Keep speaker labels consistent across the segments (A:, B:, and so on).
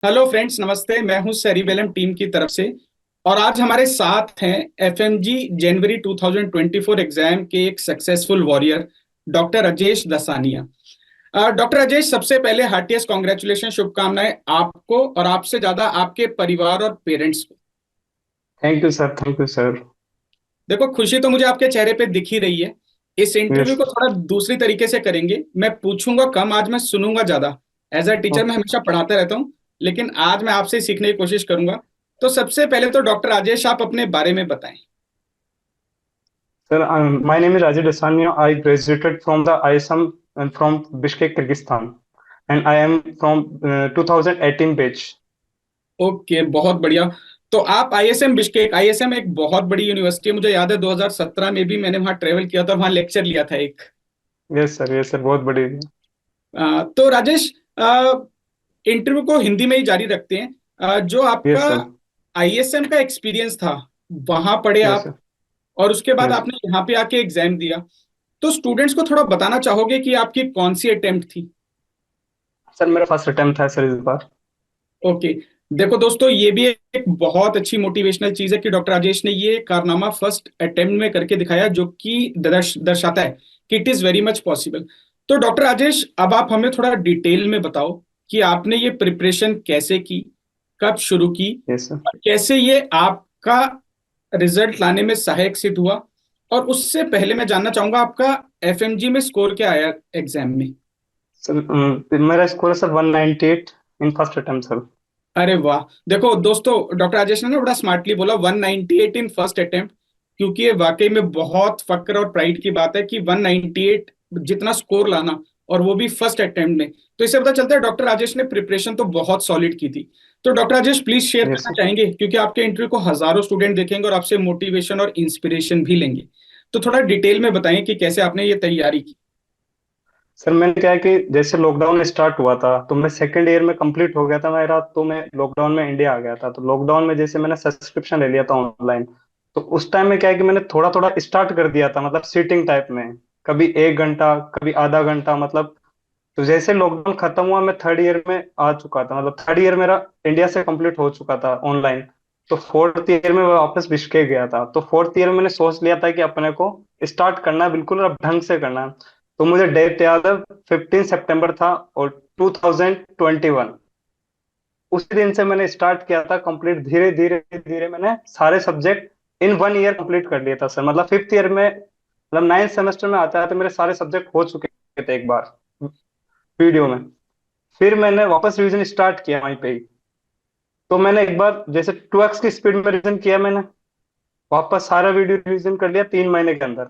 A: Hello friends, नमस्ते। मैं हूं सेरिबेलम टीम की तरफ से। और आज हमारे साथ हैं एफएमजी जनवरी 2024 एग्जाम के एक successful warrior doctor Ajesh Dasania. Doctor Ajesh, सबसे पहले हार्टिएस्ट कॉन्ग्रेचुलेशन, शुभकामनाएं आपको और आपसे ज्यादा आपके परिवार और पेरेंट्स को।
B: Thank you sir, thank you sir.
A: देखो, खुशी तो मुझे आपके चेहरे पे दिख ही रही है। इस
B: यस
A: इंटरव्यू को
B: सर।
A: थोड़ा दूसरी तरीके से करेंगे। मैं पूछूंगा कम, आज मैं सुनूंगा ज्यादा। एज अ टीचर मैं
B: ओके
A: हमेशा पढ़ाता रहता हूँ, लेकिन आज मैं आपसे ही सीखने की कोशिश करूंगा। तो सबसे पहले तो डॉक्टर राजेश, आप अपने बारे में बताएं।
B: Sir, my name is Rajesh Dasania. I graduated from the ISM from Bishkek, Kyrgyzstan, and I am from 2018 batch.
A: Okay, बहुत बढ़िया। तो आप आईएसएम बिश्केक, आईएसएम एक बहुत बड़ी यूनिवर्सिटी है। मुझे याद है 2017 में भी मैंने वहां ट्रेवल किया था, वहां लेक्चर लिया था एक।
B: यस सर, यस सर, बहुत बड़ी।
A: तो राजेश, इंटरव्यू को हिंदी में ही जारी रखते हैं। जो आपका
B: यस सर।
A: आईएसएम का एक्सपीरियंस था, वहां पढ़े
B: यस
A: आप
B: सर।
A: और उसके बाद
B: यस
A: आपने यहाँ पे आके एग्जाम दिया। तो स्टूडेंट्स को थोड़ा बताना चाहोगे कि आपकी कौन सी अटेम्प्ट थी?
B: सर, मेरा फर्स्ट अटेम्प्ट था सर इस बार।
A: ओके। देखो दोस्तों, ये भी एक बहुत अच्छी मोटिवेशनल चीज है कि डॉक्टर राजेश ने ये कारनामा फर्स्ट अटेम्प्ट में करके दिखाया, जो कि दर्शाता है कि it is very much possible. तो डॉक्टर राजेश, अब आप हमें थोड़ा डिटेल में बताओ कि आपने ये प्रिपरेशन कैसे की, कब शुरू की,
B: यस सर।
A: और कैसे ये आपका रिजल्ट लाने में सहायक सिद्ध हुआ। और उससे पहले मैं जानना चाहूंगा आपका एफएमजी में स्कोर क्या आया एग्जाम में?
B: सर, मेरा स्कोर है sir 198 in first attempt sir.
A: अरे वाह! देखो दोस्तों, डॉक्टर राजेश ने ना बड़ा स्मार्टली बोला 198 इन फर्स्ट अटेम्प्ट, क्योंकि ये वाकई में बहुत फक्र और प्राइड की बात है कि 198 जितना स्कोर लाना, और वो भी फर्स्ट अटेम्प्ट में। तो इससे पता चलता है डॉक्टर राजेश ने प्रिपरेशन तो बहुत सॉलिड की थी। तो doctor Rajesh, please share
B: yes
A: करना
B: सर।
A: चाहेंगे, क्योंकि आपके इंटरव्यू को हजारों स्टूडेंट देखेंगे और आपसे मोटिवेशन और इंस्पिरेशन भी लेंगे। तो थोड़ा डिटेल में बताएं कि कैसे आपने ये तैयारी की।
B: सर, मैंने क्या है कि जैसे लॉकडाउन स्टार्ट हुआ था तो मैं सेकंड ईयर में कंप्लीट हो गया था मेरा, तो मैं लॉकडाउन में इंडिया आ गया था। तो लॉकडाउन में जैसे मैंने सब्सक्रिप्शन ले लिया था ऑनलाइन, तो उस टाइम में क्या है कि मैंने थोड़ा थोड़ा स्टार्ट कर दिया था, मतलब सीटिंग टाइप में। कभी 1 घंटा, कभी आधा घंटा, मतलब। तो जैसे लॉकडाउन खत्म हुआ मैं थर्ड ईयर में आ चुका था, मतलब थर्ड ईयर मेरा इंडिया से कंप्लीट हो चुका था ऑनलाइन। तो फोर्थ ईयर में मैं वापस बिश्केक गया था। तो फोर्थ ईयर में मैंने सोच लिया था कि अपने को स्टार्ट करना है बिल्कुल, और अब ढंग से करना है। तो मुझे डेट याद है, 15 सितंबर था, और 2021। उसी दिन से मैंने स्टार्ट किया था कंप्लीट। धीरे धीरे धीरे मैंने सारे सब्जेक्ट इन 1 ईयर कंप्लीट कर लिया था सर। मतलब फिफ्थ ईयर में, मतलब 9th सेमेस्टर में आता है तो मेरे सारे सब्जेक्ट हो चुके थे एक बार वीडियो में। फिर मैंने वापस रिवीजन स्टार्ट किया वहीं पे ही। तो मैंने एक बार जैसे 2x की स्पीड में रिवीजन किया मैंने, वापस सारा वीडियो रिवीजन कर लिया 3 महीने के अंदर।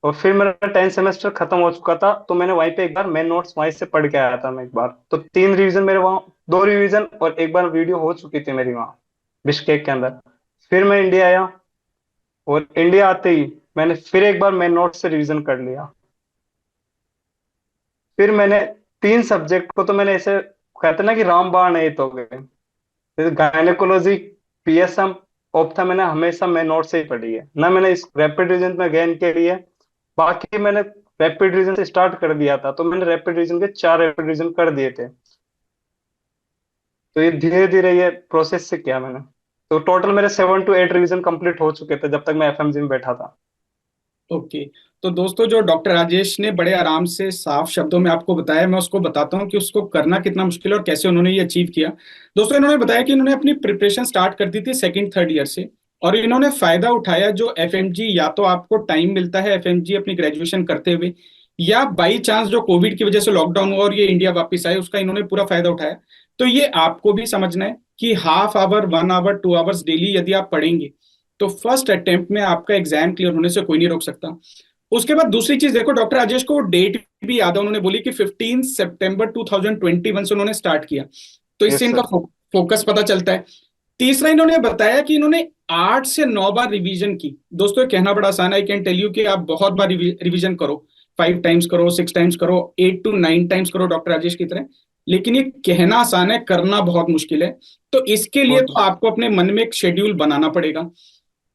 B: और फिर मेरा 10th सेमेस्टर खत्म हो चुका था, तो मैंने वहीं पे एक बार मेन नोट्स वहीं से पढ़ के आया था मैं एक बार। तो 3 रिवीजन मेरे वहाँ, 2 रिवीजन और एक बार वीडियो हो चुकी थी मेरी वहाँ बिश्केक के अंदर। फिर मैं इंडिया आया, और इंडिया आते ही मैंने फिर एक बार मेन नोट्स से रिवीजन कर लिया। फिर मैंने 3 सब्जेक्ट को तो मैंने ऐसे, कहते ना कि रामबाण नहीं तो गए। जैसे गायनेकोलॉजी, पीएसएम, ऑप्था, मैंने हमेशा मैं नोट से ही पढ़ी है ना। मैंने इस रैपिड रिवीजन में गेन के लिए, बाकी मैंने रैपिड रिवीजन से स्टार्ट कर दिया था, तो मैंने रैपिड रिवीजन के 4 रैपिड रिवीजन कर दिए थे। तो ये धीरे धीरे ये प्रोसेस से किया मैंने। तो टोटल मेरे 7 to 8 रिवीजन कंप्लीट हो चुके थे जब तक मैं एफएमजी में बैठा था।
A: ओके। तो दोस्तों, जो डॉक्टर राजेश ने बड़े आराम से साफ शब्दों में आपको बताया, मैं उसको बताता हूँ कि उसको करना कितना मुश्किल है और कैसे उन्होंने ये अचीव किया। दोस्तों, इन्होंने बताया कि इन्होंने अपनी प्रिपरेशन स्टार्ट कर दी थी सेकंड थर्ड ईयर से, और इन्होंने फायदा उठाया जो एफएमजी, या तो आपको टाइम मिलता है एफएमजी अपनी ग्रेजुएशन करते हुए, या बाई चांस जो कोविड की वजह से लॉकडाउन हुआ और ये इंडिया वापस आए, उसका इन्होंने पूरा फायदा उठाया। तो ये आपको भी समझना है कि half hour, 1 hour, 2 hours daily यदि आप पढ़ेंगे, तो फर्स्ट अटेम्प्ट में आपका एग्जाम क्लियर होने से कोई नहीं रोक सकता। उसके बाद दूसरी चीज देखो, डॉक्टर राजेश को डेट भी याद है, उन्होंने बोली कि 15 सितंबर 2021 से उन्होंने स्टार्ट किया। तो इससे
B: यस
A: इनका
B: सर।
A: फोकस पता चलता है। तीसरा, इन्होंने बताया कि इन्होंने 8 से 9 बार रिवीजन की। दोस्तों, ये कहना बड़ा आसान है, आई कैन टेल यू कि आप बहुत बार रिवीजन करो, 5 टाइम्स करो, 6 टाइम्स करो, 8 to 9 टाइम्स करो डॉक्टर राजेश की तरह। लेकिन ये कहना आसान है, करना बहुत मुश्किल है। तो इसके लिए
B: बहुत।
A: तो आपको अपने मन में एक शेड्यूल बनाना पड़ेगा।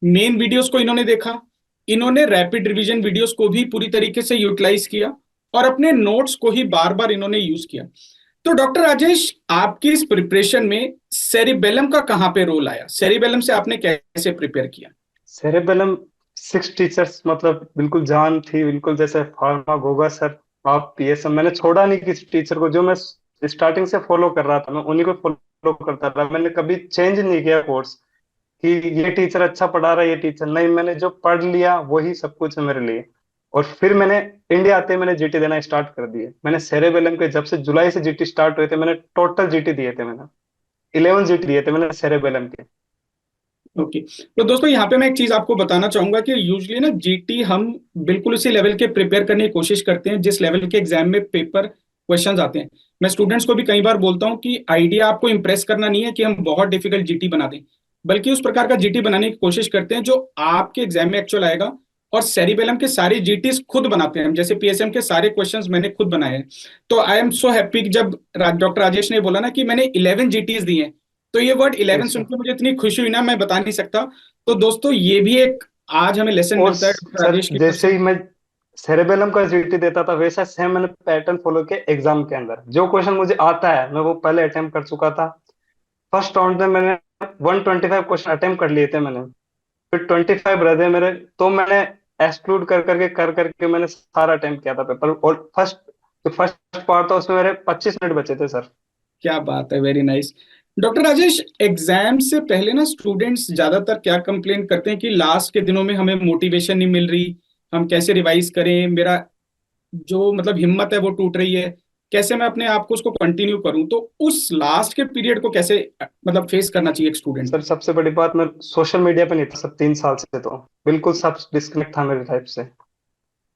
A: मेन वीडियोस को इन्होंने देखा, इन्होंने रैपिड रिवीजन वीडियोस को भी पूरी तरीके से यूटिलाइज किया, और अपने नोट्स को ही बार बार इन्होंने यूज किया। तो डॉक्टर राजेश, आपकी इस प्रिपरेशन में सेरिबेलम का कहाँ पे रोल आया? सेरिबेलम से आपने कैसे प्रिपेयर किया?
B: सेरेबेलम 6 टीचर्स मतलब बिल्कुल जान थी, बिल्कुल जैसे फार्मा गोगा सर, आप पीएसएम, मैंने छोड़ा नहीं किसी टीचर को। जो मैं स्टार्टिंग से फॉलो कर रहा था मैं उन्हीं को फॉलो करता रहा। मैंने कभी चेंज नहीं किया कोर्स कि ये टीचर अच्छा पढ़ा रहा है ये टीचर नहीं, मैंने जो पढ़ लिया वही सब कुछ है मेरे लिए। और फिर मैंने इंडिया आते ही मैंने जीटी देना स्टार्ट कर दिए। मैंने सेरेबेलम के जब से जुलाई से जीटी स्टार्ट हुए थे, मैंने टोटल जीटी दिए थे। मैंने 11 जीटी दिए थे मैंने सेरेबेलम के।
A: ओके। तो दोस्तों, यहाँ पे मैं एक चीज आपको बताना चाहूंगा कि यूजली ना जीटी हम बिल्कुल उसी लेवल के प्रिपेयर करने की कोशिश करते हैं जिस लेवल के एग्जाम में पेपर क्वेश्चंस आते हैं। मैं स्टूडेंट्स को भी कई बार बोलता हूँ कि आइडिया आपको इंप्रेस करना नहीं है कि हम बहुत डिफिकल्ट जीटी बना दें, बल्कि उस प्रकार का जीटी बनाने की कोशिश करते हैं जो आपके एग्जाम में एक्चुअल आएगा। और सेरिबेलम के सारे जीटीस खुद बनाते हैं हम, जैसे पीएसएम के सारे क्वेश्चंस मैंने खुद बनाए हैं। तो आई एम सो हैप्पी कि जब डॉक्टर राजेश ने बोला ना कि मैंने 11 जीटीस दिए हैं, तो ये वर्ड 11
B: यस
A: सुन
B: सर।
A: के मुझे इतनी खुशी हुई ना, मैं बता नहीं सकता। तो दोस्तों, ये भी एक आज हमें लेसन
B: और
A: मिलता है डॉक्टर
B: सर
A: राजेश की तरफ से।
B: जैसे ही मैं सेरेबेलम का जीटी देता था वैसा सेम मैंने पैटर्न फॉलो किया एग्जाम के अंदर। जो क्वेश्चन मुझे आता है मैं वो पहले अटेम्प्ट कर चुका था। फर्स्ट राउंड में मैंने 125 क्वेश्चन अटेम्प्ट कर लिए थे मैंने। फिर 25 रह गए मेरे, तो मैंने एक्सक्लूड कर करके मैंने सारा अटेम्प्ट किया था पेपर। और फर्स्ट पार्ट था उसमें मेरे 25 मिनट बचे थे सर।
A: क्या बात है, very nice. Doctor Rajesh, exam से पहले ना स्टूडेंट्स ज्यादातर क्या कंप्लेन करते हैं कि लास्ट के दिनों में हमें मोटिवेशन नहीं मिल रही, हम कैसे रिवाइज करें, मेरा जो मतलब हिम्मत है वो टूट रही है, कैसे मैं अपने आप को उसको कंटिन्यू करूं? तो उस लास्ट के पीरियड को कैसे मतलब फेस करना चाहिए एक स्टूडेंट
B: सर
A: को?
B: सबसे बड़ी बात, मैं सोशल मीडिया पे नहीं था सब 3 साल से, तो बिल्कुल सब डिस्कनेक्ट था मेरी लाइफ से।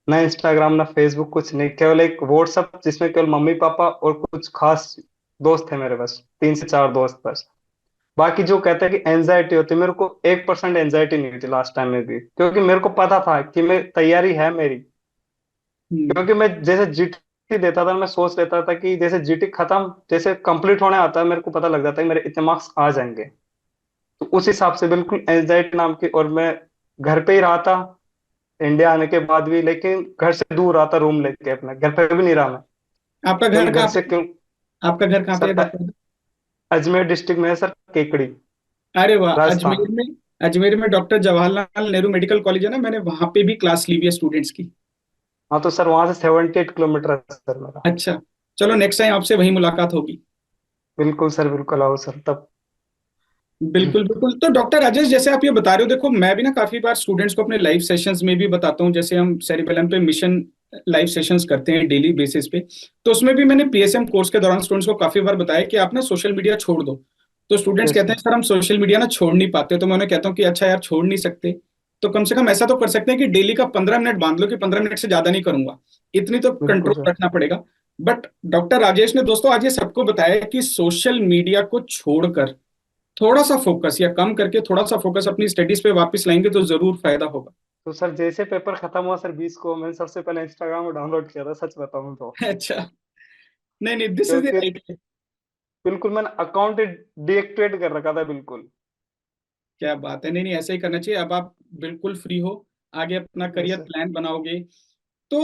B: ना इंस्टाग्राम ना फेसबुक, कुछ नहीं, केवल एक व्हाट्सएप जिसमें केवल मम्मी पापा और कुछ खास दोस्त थे मेरे, बस 3 से 4 दोस्त बस। बाकी जो कहते हैं कि एनजाइटी होती है, मेरे को 1% एनजाइटी नहीं हुई थी लास्ट टाइम में भी, क्योंकि मेरे को पता था कि मैं तैयारी है मेरी।
A: हम्म।
B: क्योंकि मैं जैसे जीटी देता था मैं सोच लेता था कि जैसे जीटी खत्म जैसे कंप्लीट होने आता है मेरे को पता लग जाता है कि मेरे इतने मार्क्स आ जाएंगे। तो उस हिसाब से बिल्कुल एनजाइटी नाम की, और मैं घर पे ही रहा था इंडिया आने के बाद भी, लेकिन घर से दूर रहा था रूम लेके, अपने घर पे भी नहीं रहा मैं।
A: आपका घर
B: क्योंकि घर
A: कहाँ
B: से
A: पे?
B: क्यों।
A: आपका घर कहाँ पे है
B: सर
A: डॉक्टर?
B: अजमेर डिस्ट्रिक्ट में है सर, केकड़ी,
A: अरे वाह,
B: राजस्थान।
A: अजमेर में। अजमेर में doctor Jawaharlal Nehru medical college है ना, मैंने वहां पे भी क्लास ली हुई है स्टूडेंट्स की।
B: हाँ तो सर वहां से 78 किलोमीटर है सर मेरा।
A: अच्छा। चलो, नेक्स्ट टाइम आपसे वही मुलाकात होगी।
B: बिल्कुल सर, बिल्कुल आओ सर तब।
A: बिल्कुल बिल्कुल। तो डॉक्टर राजेश, जैसे आप ये बता रहे हो, देखो मैं भी ना काफी बार स्टूडेंट्स को अपने लाइव सेशंस में भी बताता हूँ, जैसे हम सेरिबेलम पे मिशन लाइव सेशंस करते हैं डेली बेसिस पे। तो उसमें भी मैंने पीएसएम कोर्स के दौरान स्टूडेंट्स को काफी बार बताया कि आप ना सोशल मीडिया छोड़ दो। तो स्टूडेंट्स
B: यस
A: कहते
B: सर।
A: हैं सर हम सोशल मीडिया ना छोड़ नहीं पाते। तो मैं उन्हें कहता हूँ कि अच्छा यार, छोड़ नहीं सकते तो कम से कम ऐसा तो कर सकते हैं कि डेली का 15 मिनट बांध लो कि 15 मिनट से ज्यादा नहीं करूंगा। इतनी तो
B: बिल्कुल
A: कंट्रोल
B: सर।
A: रखना पड़ेगा। बट डॉक्टर राजेश ने दोस्तों आज ये सबको बताया कि सोशल मीडिया को छोड़कर थोड़ा सा फोकस या कम करके थोड़ा सा फोकस अपनी स्टडीज पे वापस लाएंगे तो जरूर फायदा होगा।
B: तो सर जैसे पेपर खत्म हुआ सर 20 को, मैंने सबसे पहले इंस्टाग्राम डाउनलोड किया था, सच बताऊं तो।
A: अच्छा। नहीं नहीं, दिस इज द
B: क्योंकि
A: राइट।
B: बिल्कुल मैंने अकाउंट डीएक्टिवेट कर रखा था बिल्कुल।
A: क्या बात है, नहीं नहीं, ऐसा ही करना चाहिए। अब आप बिल्कुल फ्री हो, आगे अपना
B: यस
A: करियर
B: सर।
A: प्लान बनाओगे। तो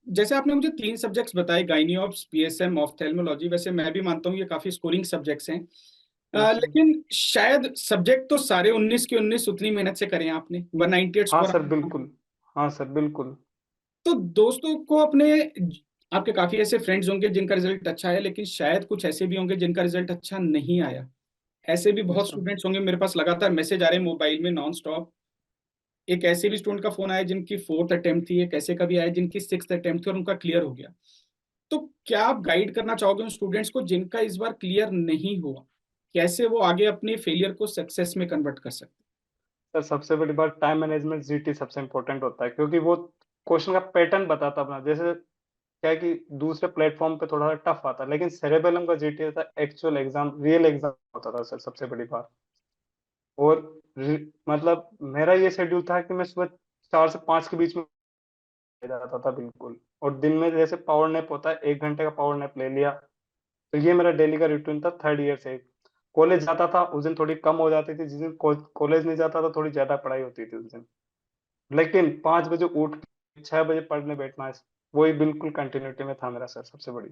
A: जैसे आपने मुझे 3 सब्जेक्ट्स बताए, गायनी ऑप्स, पीएसएम, ऑफ्थेल्मोलॉजी, वैसे मैं भी मानता हूँ ये काफी स्कोरिंग सब्जेक्ट्स हैं।
B: Yes sir.
A: लेकिन शायद सब्जेक्ट तो सारे 19 के 19 उतनी मेहनत से करें आपने, 198
B: हाँ
A: स्कोर।
B: सर बिल्कुल। हाँ सर बिल्कुल।
A: तो दोस्तों को अपने, आपके काफी ऐसे फ्रेंड्स होंगे जिनका रिजल्ट अच्छा है, लेकिन शायद कुछ ऐसे भी होंगे जिनका रिजल्ट अच्छा नहीं आया। ऐसे भी
B: यस
A: बहुत
B: सर।
A: स्टूडेंट्स होंगे, मेरे पास लगातार मैसेज आ रहे हैं मोबाइल में नॉन स्टॉप। एक ऐसे भी स्टूडेंट का फोन आया जिनकी फोर्थ अटेम्प्ट थी, एक ऐसे का भी आया जिनकी सिक्स्थ अटेम्प्ट थी और उनका क्लियर हो गया। तो क्या आप गाइड करना चाहोगे उन स्टूडेंट्स को जिनका इस बार क्लियर नहीं हुआ, कैसे वो आगे अपने फेलियर को सक्सेस में कन्वर्ट कर सकते
B: सर सबसे बड़ी बात, टाइम मैनेजमेंट जीटी सबसे इंपॉर्टेंट होता है, क्योंकि वो क्वेश्चन का पैटर्न बताता अपना। जैसे क्या है कि दूसरे प्लेटफॉर्म पे थोड़ा सा टफ आता है, लेकिन सेरेबेलम का जीटी होता है एक्चुअल एग्जाम, रियल एग्जाम होता था सर, सबसे बड़ी बात। और मतलब मेरा ये शेड्यूल था कि मैं सुबह 4 से 5 के बीच में जाता था बिल्कुल। और दिन में जैसे पावर नैप होता है, 1 घंटे का पावर नैप ले लिया। तो ये मेरा डेली का रूटीन था 3rd ईयर से। कॉलेज जाता था उस दिन थोड़ी कम हो जाती थी, जिस दिन कॉलेज नहीं जाता था थोड़ी ज्यादा पढ़ाई होती थी उस दिन। लेकिन 5 बजे उठ के 6 बजे पढ़ने बैठना है, वही बिल्कुल कंटिन्यूटी में था मेरा सर, सबसे बड़ी।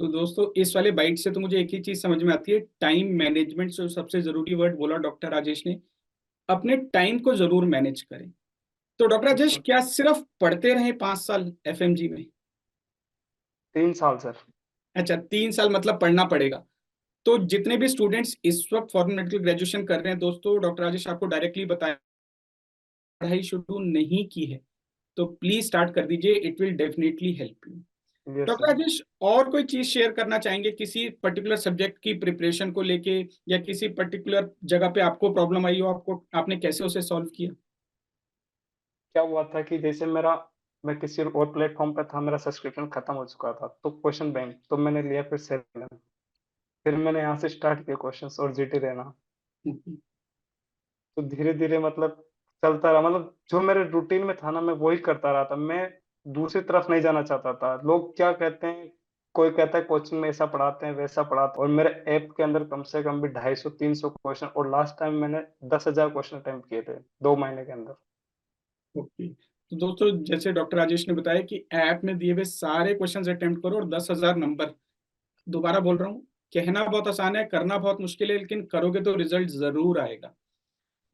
A: तो दोस्तों इस वाले बाइट से तो मुझे एक ही चीज समझ में आती है, टाइम मैनेजमेंट। जो सबसे जरूरी वर्ड बोला डॉक्टर राजेश ने, अपने टाइम को जरूर मैनेज करें। तो डॉक्टर राजेश,
B: बिल्कुल।
A: क्या सिर्फ पढ़ते रहे 5 साल एफएमजी में?
B: 3 साल सर।
A: अच्छा, 3 साल मतलब पढ़ना पड़ेगा। तो जितने भी स्टूडेंट्स इस वक्त फॉरेन मेडिकल ग्रेजुएशन कर रहे हैं दोस्तों, डॉक्टर राजेश आपको डायरेक्टली बताया, पढ़ाई शुरू नहीं की है तो प्लीज स्टार्ट कर दीजिए, it will definitely help you.
B: Yes
A: doctor
B: sir.
A: Rajesh, और कोई चीज शेयर करना चाहेंगे किसी पर्टिकुलर सब्जेक्ट की प्रिपरेशन को लेके, या किसी पर्टिकुलर जगह पे आपको प्रॉब्लम आई हो, आपको आपने कैसे उसे सॉल्व किया?
B: क्या हुआ था कि जैसे मेरा, मैं किसी और प्लेटफॉर्म पे था, मेरा सब्सक्रिप्शन खत्म हो चुका था, तो क्वेश्चन बैंक तो मैंने लिया फिर से, फिर मैंने यहाँ से स्टार्ट किया क्वेश्चंस और जीटी रहना।
A: हम्म,
B: तो धीरे धीरे मतलब चलता रहा, मतलब जो मेरे रूटीन में था ना मैं वही करता रहा था। मैं दूसरी तरफ नहीं जाना चाहता था। लोग क्या कहते हैं, कोई कहता है कोचिंग में ऐसा पढ़ाते हैं वैसा पढ़ाते हैं, और मेरे ऐप के अंदर कम से कम भी 250-300 क्वेश्चन, और लास्ट टाइम मैंने 10,000 क्वेश्चन अटेम्प्ट किए थे 2 महीने के अंदर।
A: ओके। तो दोस्तों जैसे डॉक्टर राजेश ने बताया कि ऐप में दिए हुए सारे क्वेश्चंस अटेम्प्ट करो और 10,000 नंबर। दोबारा बोल रहा हूँ, कहना बहुत आसान है, करना बहुत मुश्किल है, लेकिन करोगे तो रिजल्ट जरूर आएगा।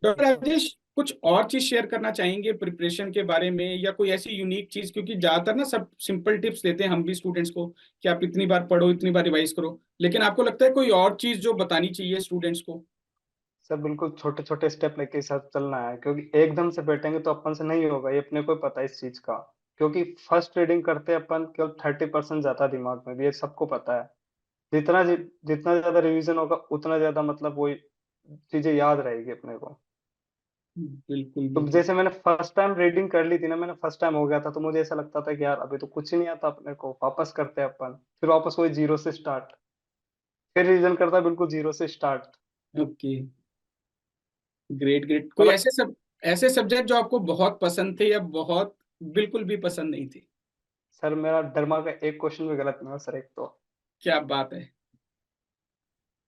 A: Doctor
B: yes sir.
A: राजेश, कुछ और चीज शेयर करना चाहेंगे प्रिपरेशन के बारे में, या कोई ऐसी यूनिक चीज? क्योंकि ज्यादातर ना सब सिंपल टिप्स देते हैं हम भी स्टूडेंट्स को कि आप इतनी बार पढ़ो, इतनी बार रिवाइज करो, लेकिन आपको लगता है कोई और चीज जो बतानी चाहिए स्टूडेंट्स को?
B: सर बिल्कुल छोटे छोटे स्टेप लेके साथ चलना है, क्योंकि एकदम से बैठेंगे तो अपन से नहीं होगा, ये अपने को ही पता है इस चीज का। क्योंकि फर्स्ट रीडिंग करते अपन केवल 30% जाता है दिमाग में भी, ये सबको पता है। जितना ज्यादा रिवीजन होगा उतना ज्यादा मतलब वो चीजें याद रहेगी अपने को।
A: बिल्कुल
B: तो
A: बिल्कुल।
B: जैसे मैंने फर्स्ट टाइम रीडिंग कर ली थी ना, मैंने फर्स्ट टाइम हो गया था, तो मुझे ऐसा लगता था कि यार अभी तो कुछ ही नहीं आता अपने को, वापस करते हैं अपन। फिर वापस वही जीरो से स्टार्ट, फिर रिवीजन करता बिल्कुल जीरो से स्टार्ट।
A: Okay, great great. कोई
B: मतलब
A: ऐसे सब्जेक्ट जो आपको बहुत पसंद थे, या बहुत बिल्कुल भी पसंद नहीं थे?
B: सर मेरा डरमा का एक क्वेश्चन भी गलत नहीं हुआ सर, एक तो।
A: क्या बात है,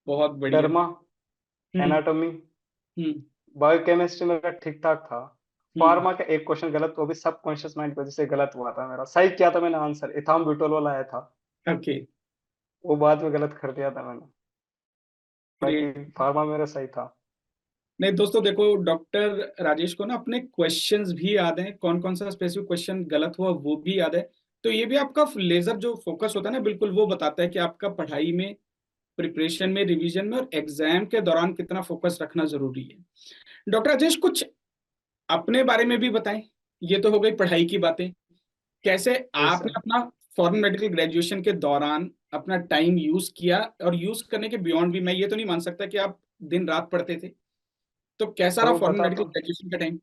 A: बहुत बढ़िया।
B: डरमा,
A: हम्म
B: एनाटॉमी,
A: हम्म
B: बायोकेमिस्ट्री मेरा ठीक ठाक था।
A: हम्म।
B: फार्मा का एक क्वेश्चन गलत, वो भी सबकॉन्शियस माइंड की वजह से गलत हुआ था मेरा। सही किया था मैंने आंसर, इथाम ब्यूटोल वाला आया था,
A: ओके,
B: वो बाद में गलत कर दिया था मैंने। बाकी
A: ग्रेट।
B: फार्मा मेरा सही था।
A: नहीं दोस्तों, देखो डॉक्टर राजेश को ना अपने क्वेश्चंस भी याद हैं, कौन कौन सा स्पेसिफिक क्वेश्चन गलत हुआ वो भी याद है। तो ये भी आपका लेजर जो फोकस होता है ना, बिल्कुल वो बताता है कि आपका पढ़ाई में, प्रिपरेशन में, रिवीजन में और एग्जाम के दौरान कितना फोकस रखना जरूरी है। डॉक्टर राजेश, कुछ अपने बारे में भी बताएं। ये तो हो गई पढ़ाई की बातें, कैसे
B: यस
A: आपने
B: सर।
A: अपना फॉरेन मेडिकल ग्रेजुएशन के दौरान अपना टाइम यूज किया, और यूज करने के बियॉन्ड भी, मैं ये तो नहीं मान सकता कि आप दिन रात पढ़ते थे। तो कैसा
B: सर
A: रहा
B: मैं
A: फॉरेन
B: बताता
A: मेडिकल
B: हूँ,
A: ग्रेजुएशन का time?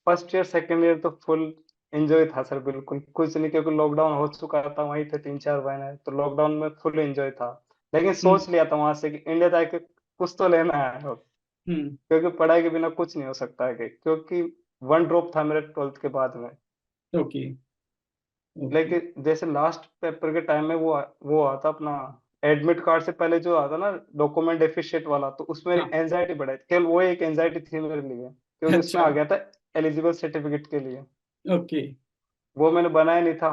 B: First year second year तो फुल एंजॉय था सर, बिल्कुल कुछ नहीं, क्योंकि लॉकडाउन हो चुका था, वहीं थे 3-4 महीने, तो लॉकडाउन में फुल एंजॉय था। लेकिन
A: हम्म
B: सोच लिया था वहां से कि इंडिया जाके कुछ तो लेना है,
A: हम्म।
B: क्योंकि पढ़ाई के बिना कुछ नहीं हो सकता है, क्योंकि वन ड्रॉप था मेरे 12th के बाद में।
A: Okay okay.
B: लेकिन जैसे लास्ट पेपर के टाइम में वो आता अपना एडमिट कार्ड से पहले जो आता ना, डॉक्यूमेंट डेफिशिएट वाला, तो उसमें मेरी
A: हाँ।
B: एंजाइटी बढ़ाई, केवल वो एक एंजाइटी थी मेरे लिए, क्योंकि उसमें
A: अच्छा।
B: आ गया था एलिजिबल सर्टिफिकेट के लिए।
A: ओके।
B: वो मैंने बनाया नहीं था,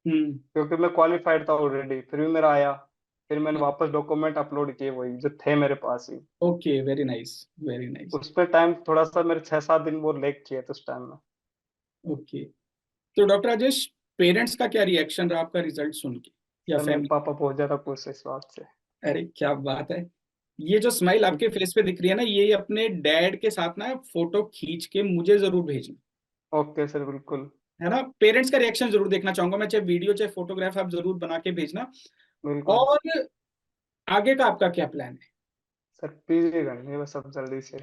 A: हम्म।
B: क्योंकि मैं क्वालिफाइड था ऑलरेडी, फिर भी मेरा आया। फिर मैंने वापस डॉक्यूमेंट अपलोड किए वही जो थे मेरे पास ही।
A: Okay, very nice, very nice.
B: उस पर टाइम थोड़ा सा मेरे 6-7 दिन वो लेग किए थे उस टाइम में।
A: ओके। तो डॉक्टर राजेश, पेरेंट्स का क्या रिएक्शन रहा आपका रिजल्ट सुन के, या
B: सर मेरे
A: फैमिली?
B: पापा बहुत ज्यादा खुश है इस बात से।
A: अरे क्या बात है, ये जो स्माइल आपके फेस पे दिख रही है ना, ये अपने डैड के साथ ना फोटो खींच के मुझे जरूर भेजना।
B: ओके सर बिल्कुल।
A: है ना, पेरेंट्स का रिएक्शन जरूर देखना चाहूंगा मैं, चाहे वीडियो चाहे फोटोग्राफ, आप जरूर बना के भेजना।
B: बिल्कुल।
A: और आगे का आपका क्या प्लान है?
B: सर पीजी करनी है बस अब जल्दी से,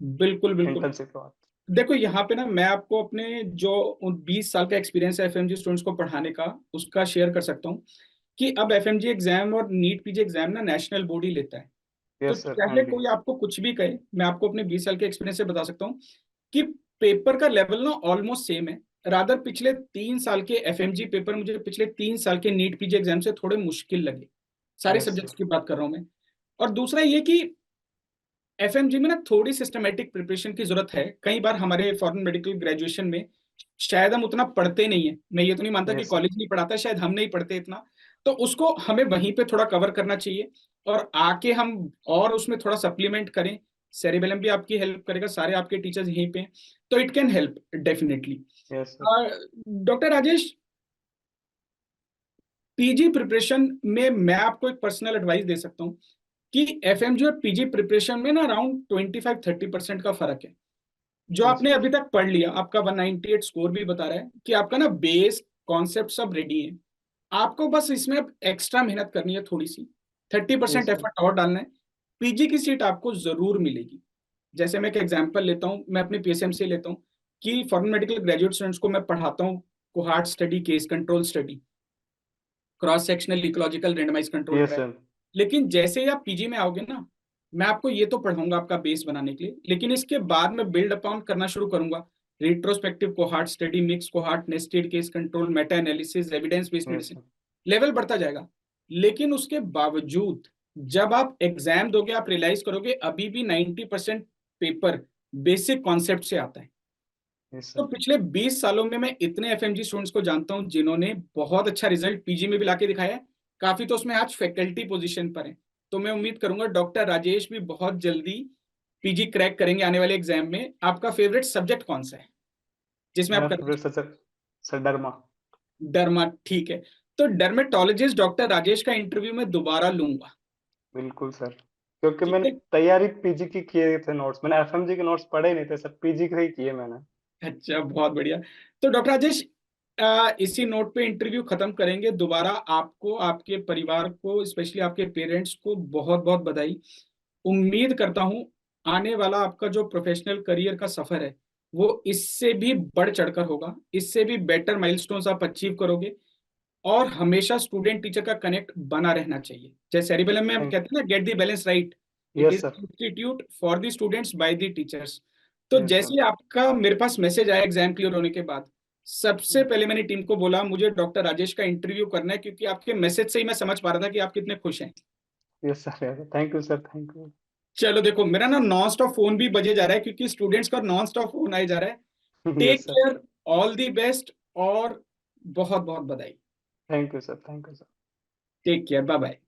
A: बिल्कुल बिल्कुल।
B: इंटर्नशिप के बाद।
A: देखो यहाँ पे ना मैं आपको अपने जो 20 साल का एक्सपीरियंस है एफएमजी स्टूडेंट्स को पढ़ाने का, उसका शेयर कर सकता हूँ कि अब एफएमजी एग्जाम और नीट पीजी एग्जाम ना नेशनल बॉडी लेता है। तो
B: यस सर,
A: चाहे
B: एमडी।
A: कोई आपको कुछ भी कहे, मैं आपको अपने 20 साल के एक्सपीरियंस से बता सकता हूँ कि पेपर का लेवल ना ऑलमोस्ट सेम है। रादर पिछले 3 साल के एफएमजी पेपर मुझे पिछले 3 साल के नीट पीजी एग्जाम से थोड़े मुश्किल लगे, सारे
B: यस
A: सब्जेक्ट्स
B: सर।
A: की बात कर रहा हूँ मैं। और दूसरा ये कि एफएमजी में ना थोड़ी सिस्टमेटिक प्रिपरेशन की जरूरत है। कई बार हमारे फॉरेन मेडिकल ग्रेजुएशन में शायद हम उतना पढ़ते नहीं है, मैं ये तो नहीं मानता कि
B: यस सर।
A: कॉलेज नहीं पढ़ाता, शायद हम नहीं पढ़ते इतना, तो उसको हमें वहीं पे थोड़ा कवर करना चाहिए, और आके हम और उसमें थोड़ा सप्लीमेंट करें। सेरिबेलम भी आपकी हेल्प करेगा, सारे आपके टीचर्स यहीं पे हैं, तो it can help definitely.
B: Yes sir.
A: Doctor Rajesh, PG preparation में मैं आपको एक पर्सनल एडवाइस दे सकता हूँ कि एफएमजी और पीजी प्रिपरेशन में ना अराउंड 25-30% का फर्क है। जो
B: यस
A: आपने अभी तक पढ़ लिया, आपका 198 स्कोर भी बता रहा है कि आपका ना बेस कॉन्सेप्ट सब रेडी है। आपको बस इसमें अब एक्स्ट्रा मेहनत करनी है थोड़ी सी, 30%
B: यस सर।
A: एफर्ट और डालना है। पीजी की सीट आपको जरूर मिलेगी। जैसे मैं एक एग्जांपल लेता हूँ, मैं अपने पीएसएम से लेता हूँ कि फॉरेन मेडिकल ग्रेजुएट स्टूडेंट्स को मैं पढ़ाता हूँ cohort study, case control study, cross sectional ecological randomise control
B: yes
A: trial.
B: Sir.
A: लेकिन जैसे ही आप पीजी में आओगे ना, मैं आपको ये तो पढ़ाऊंगा आपका बेस बनाने के लिए, लेकिन इसके बाद मैं बिल्ड अपॉन करना शुरू करूंगा। Retrospective cohort study, mix cohort, nested case control, Meta analysis, evidence based
B: yes
A: medicine,
B: sir.
A: Level बढ़ता जाएगा। लेकिन उसके बावजूद जब आप एग्जाम दोगे, आप रियलाइज करोगे अभी भी 90% पेपर बेसिक कॉन्सेप्ट से आता है।
B: यस
A: तो
B: सर।
A: पिछले 20 सालों में मैं इतने एफएमजी स्टूडेंट्स को जानता हूं जिन्होंने बहुत अच्छा रिजल्ट पीजी में भी लाके दिखाया है। काफी तो उसमें आज फैकल्टी पोजीशन पर है। तो मैं उम्मीद करूंगा डॉक्टर राजेश भी बहुत जल्दी पीजी क्रैक करेंगे आने वाले एग्जाम में। आपका फेवरेट सब्जेक्ट कौन सा है जिसमें
B: मेरा
A: आप करना
B: फेवरेट
A: चाहते
B: सर, सर डरमा।
A: हैं? डर्मा, ठीक है। तो डर्मेटोलॉजिस्ट डॉक्टर राजेश का इंटरव्यू मैं दोबारा लूंगा।
B: बिल्कुल सर, क्योंकि
A: ठीक
B: मैंने
A: है।
B: तैयारी पीजी की किए थे, नोट्स मैंने एफएमजी के नोट्स पढ़े नहीं थे सर, पीजी के ही किए मैंने।
A: अच्छा, बहुत बढ़िया। तो डॉक्टर राजेश, इसी नोट पे इंटरव्यू खत्म करेंगे। दोबारा आपको, आपके परिवार को, स्पेशली आपके पेरेंट्स को बहुत बहुत बधाई। उम्मीद करता हूं आने वाला आपका जो प्रोफेशनल करियर का सफर है वो इससे भी बढ़ चढ़कर होगा, इससे भी बेटर माइलस्टोन्स आप अचीव करोगे। और हमेशा स्टूडेंट टीचर का कनेक्ट बना रहना चाहिए। जैसे सेरिबेलम में हम
B: थैंक।
A: कहते हैं ना, get the balance right, it
B: yes
A: is
B: sir.
A: Institute for the students by the teachers. तो
B: यस
A: जैसे
B: सर।
A: ही आपका मेरे पास मैसेज आया एग्जाम क्लियर होने के बाद, सबसे पहले मैंने टीम को बोला मुझे डॉक्टर राजेश का इंटरव्यू करना है, क्योंकि आपके मैसेज से ही मैं समझ पा रहा था कि आप कितने खुश हैं।
B: Yes sir, thank you sir, thank you.
A: चलो देखो, मेरा ना नॉन स्टॉप फोन भी बजे जा रहा है, क्योंकि स्टूडेंट्स का नॉन स्टॉप फोन आए जा रहा है। Take
B: yes sir.
A: Care, all the best, और बहुत बहुत बधाई।
B: Thank you sir, thank you sir.
A: Take care, bye bye.